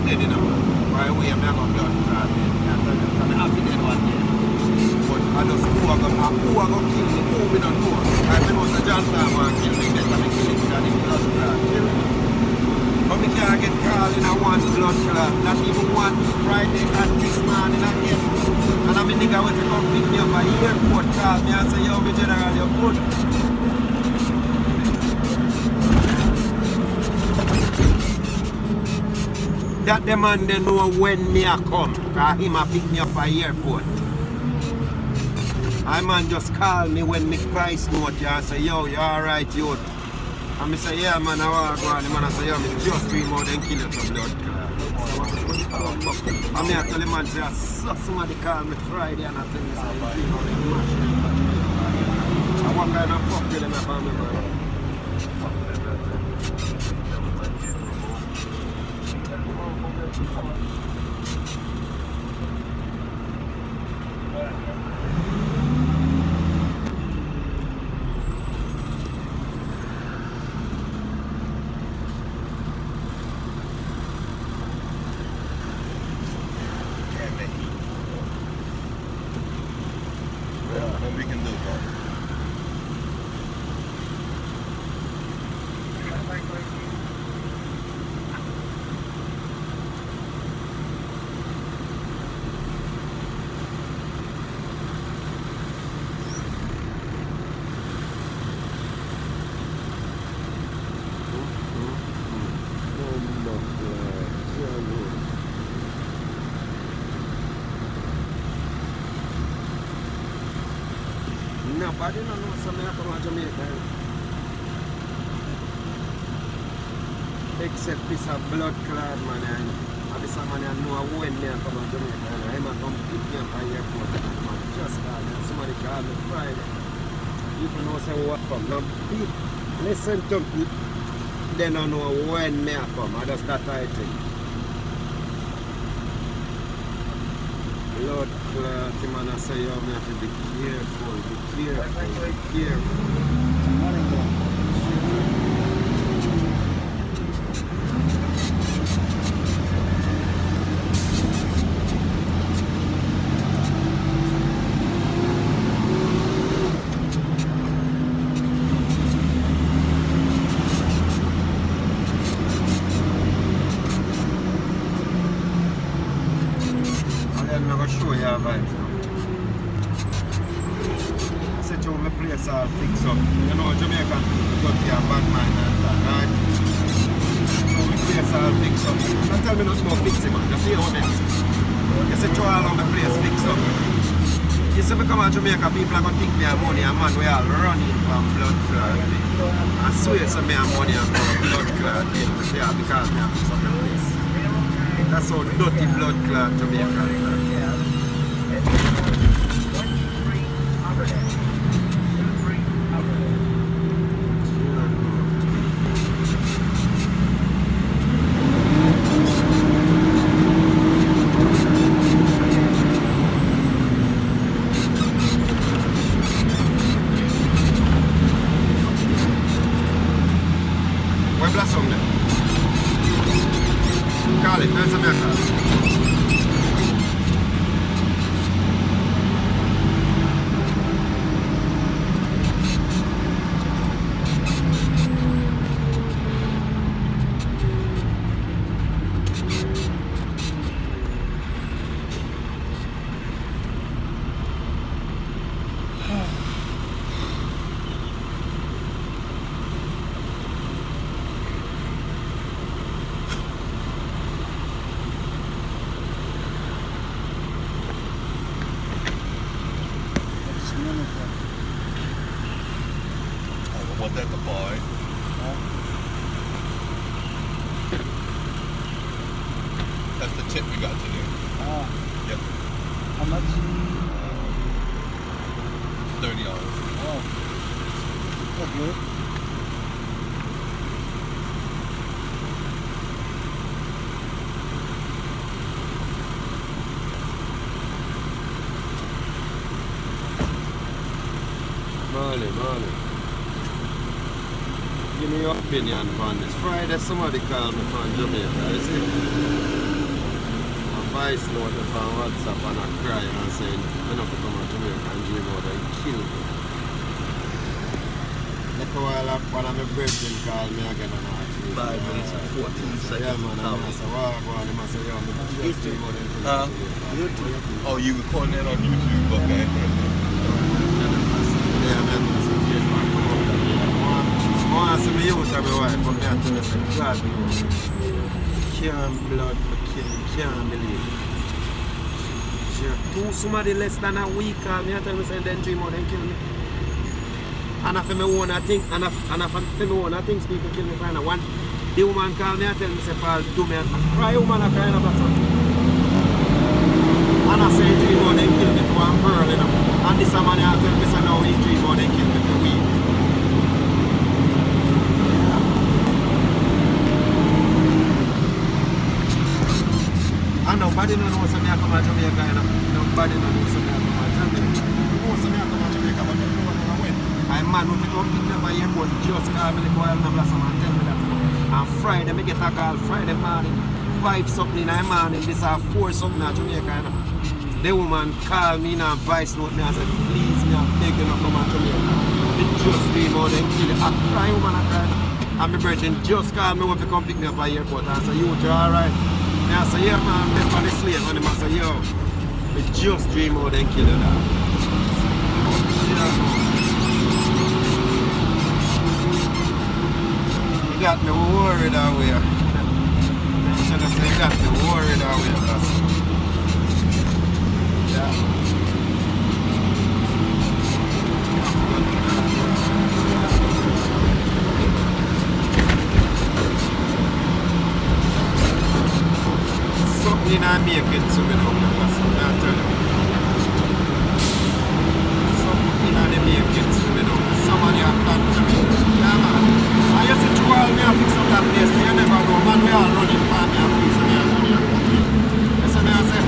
dead, you know. Right away, I'm not going to blood clot. I'm happy dead one day. But I just who I go kill me, who we don't know. I know the John Tom want to kill me, better me kill him than the blood clot. Kill me. But me can't get called in a one blood clot. Not even one Friday and this morning again. And I'm a nigga with to come pick me up at the airport, call me and say, yo, me general, you're good. That the man they know when me a come, cause him a pick me up at the airport. I man just call me when me voice note you and say, yo, you alright, yo. And me say, yeah man, I want to go, and the man I say, yo, me just bring more than kill you to blood clot. And me I tell the man, say, I saw somebody call me Friday and I tell me, say, you know, they mash me. And what kind of fuck with them about me, man? What we can do, bro. Nobody don't know something about Jamaica. Except this a blood clot man and this a man I know when me come to Jamaica and I'm come pick me up at the airport man. Just call me and somebody call me Friday. People know say what come. Now people listen to me. They don't know when me come. I just that I think. Blood clot, the man I say, yo, me have to be careful, be careful. I'm going to show you our vibes now. I said to my place all fix up. You know Jamaican got your bad mind and that, right? So my place all fix up. Don't tell me nothing about fixing man, just hear what it is. You said to all of my place fix up. You say me come to Jamaica, people are going to think me have money and man we all running from blood clot. I swear to me have money and blood clot. Yeah, because me have fix up the place. That's how dirty blood clot Jamaica. Where Blossom then? Call it, there's a miracle. Was that the boy? That's the tip we got today. Yep. How much? $30. Oh. That's good. Money. Give me your opinion on this. Friday somebody called me from Jamaica, you see? voice note on WhatsApp and I cry and saying, I know to come to Jamaica and dream out and kill me. Like a while up, one of my brethren called me again and asked me. 5 minutes and 14 Yeah, seconds. man, and I said, well, go on, I said, yeah, I'm just dream out and kill me. Oh, you recording that on YouTube, okay? Yeah, man, I said, yes, man, come out of here. I want to see my youth and my wife, but I tell them, God, can't blood, I can't believe it. Sure. Two somebody less than a week, me I tell me say then dream out and kill me. And after me own a thing, and after me own a things, people kill me for one. The woman call me and tell me say Paul do me and cry woman a crying about something. And I say dream out and kill me for one girl, you know. And this a man I tell me say now he dream out and kill me for week. And nobody knows me I come to Jamaica, you know. Nobody knows me I come to Jamaica. Most of me I come to Jamaica, but don't know when. I'm man with it up in the airport, just call me the boy and blossom and tell me that. And Friday, I get a call Friday morning, 5 something in the morning, this is 4 something in Jamaica, you know. The woman called me and voice note me and said, please, me, I'm begging you to come to Jamaica. They just dream out and kill it. I cry, woman, I cry. And my brethren just called me when they come pick me up at the airport and say, you alright? And I say, yeah man, I'm on the slave. And I say, yo, we just dream out and kill it. You got me worried away. Should I say, you got me worried away. Yeah. Something I make it to me now, because I tell you. Something I make it to me now. Somebody have planned for me. Yeah, man. I used to twirl me and fix up that place. You never know. Man, we all running for me and fix me and money and company. That's what I say.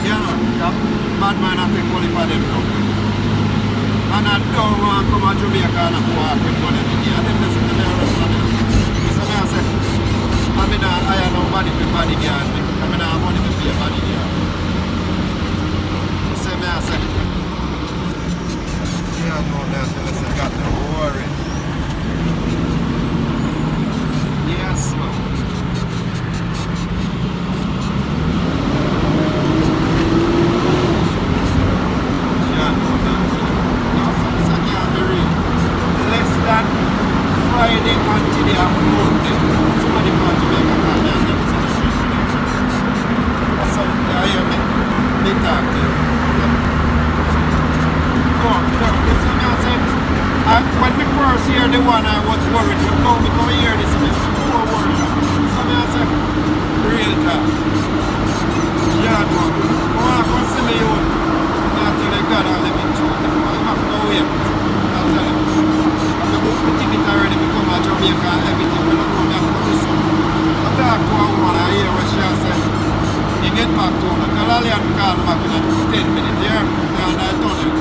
You know, that bad man I take money for them now. And I don't want to come to Jamaica and go out with money every day. And then they say, they're running for me. That's what I say. I mean, I have no money for bodyguard. I mean, I have money to pay bodyguard. You see me, I say, yeah, no, that's what I say, got no worry. Yes, man. Yeah, no, that's it. No, so I can't be real. Less than Friday until the Monday. Somebody from Jamaica called me and tell me to the street connection. So I hear me. They talk to you. No, listen me I say, when we first hear the one I was worried, but now we come hear this and I'm more worried. So me I say, real talk. Yeah, man. I want to come see me out. I tell you, God, I'll let me choose. If I have to wait, I'll tell you. I'm going to book my ticket already to come to Jamaica and everything. But I know me have to do something. I talk to a woman, I hear what she said. You get back to her. Tell Allian to call back in 10 minutes, yeah? And I told you.